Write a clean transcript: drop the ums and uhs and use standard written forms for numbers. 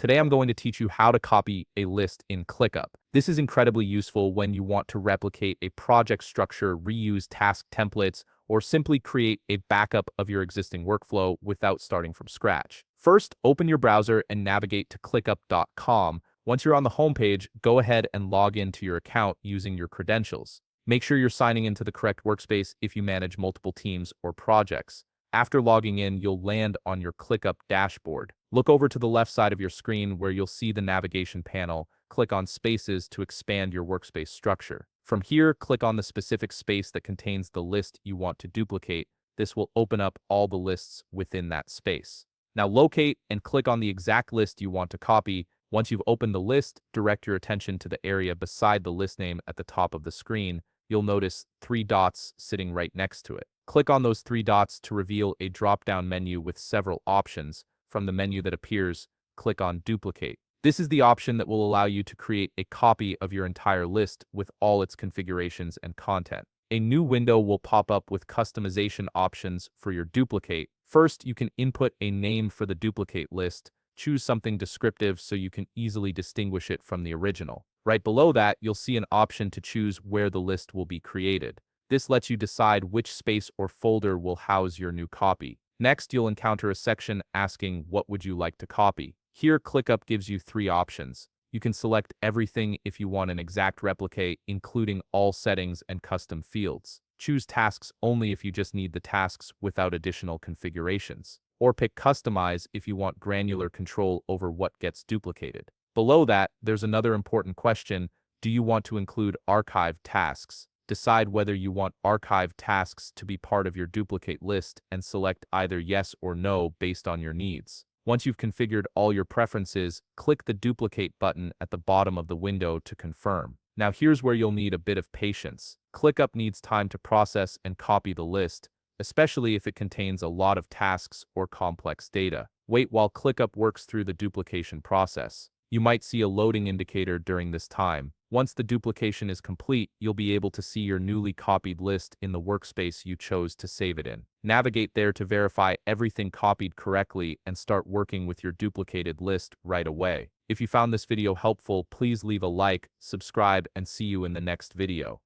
Today I'm going to teach you how to copy a list in ClickUp. This is incredibly useful when you want to replicate a project structure, reuse task templates, or simply create a backup of your existing workflow without starting from scratch. First, open your browser and navigate to clickup.com. Once you're on the homepage, go ahead and log into your account using your credentials. Make sure you're signing into the correct workspace if you manage multiple teams or projects. After logging in, you'll land on your ClickUp dashboard. Look over to the left side of your screen where you'll see the navigation panel. Click on Spaces to expand your workspace structure. From here, click on the specific space that contains the list you want to duplicate. This will open up all the lists within that space. Now locate and click on the exact list you want to copy. Once you've opened the list, direct your attention to the area beside the list name at the top of the screen. You'll notice 3 dots sitting right next to it. Click on those 3 dots to reveal a drop-down menu with several options. From the menu that appears, click on Duplicate. This is the option that will allow you to create a copy of your entire list with all its configurations and content. A new window will pop up with customization options for your duplicate. First, you can input a name for the duplicate list. Choose something descriptive so you can easily distinguish it from the original. Right below that, you'll see an option to choose where the list will be created. This lets you decide which space or folder will house your new copy. Next, you'll encounter a section asking what would you like to copy. Here, ClickUp gives you 3 options. You can select everything if you want an exact replicate, including all settings and custom fields. Choose tasks only if you just need the tasks without additional configurations. Or pick Customize if you want granular control over what gets duplicated. Below that, there's another important question. Do you want to include archived tasks? Decide whether you want archived tasks to be part of your duplicate list and select either yes or no based on your needs. Once you've configured all your preferences, click the Duplicate button at the bottom of the window to confirm. Now here's where you'll need a bit of patience. ClickUp needs time to process and copy the list, especially if it contains a lot of tasks or complex data. Wait while ClickUp works through the duplication process. You might see a loading indicator during this time. Once the duplication is complete, you'll be able to see your newly copied list in the workspace you chose to save it in. Navigate there to verify everything copied correctly and start working with your duplicated list right away. If you found this video helpful, please leave a like, subscribe, and see you in the next video.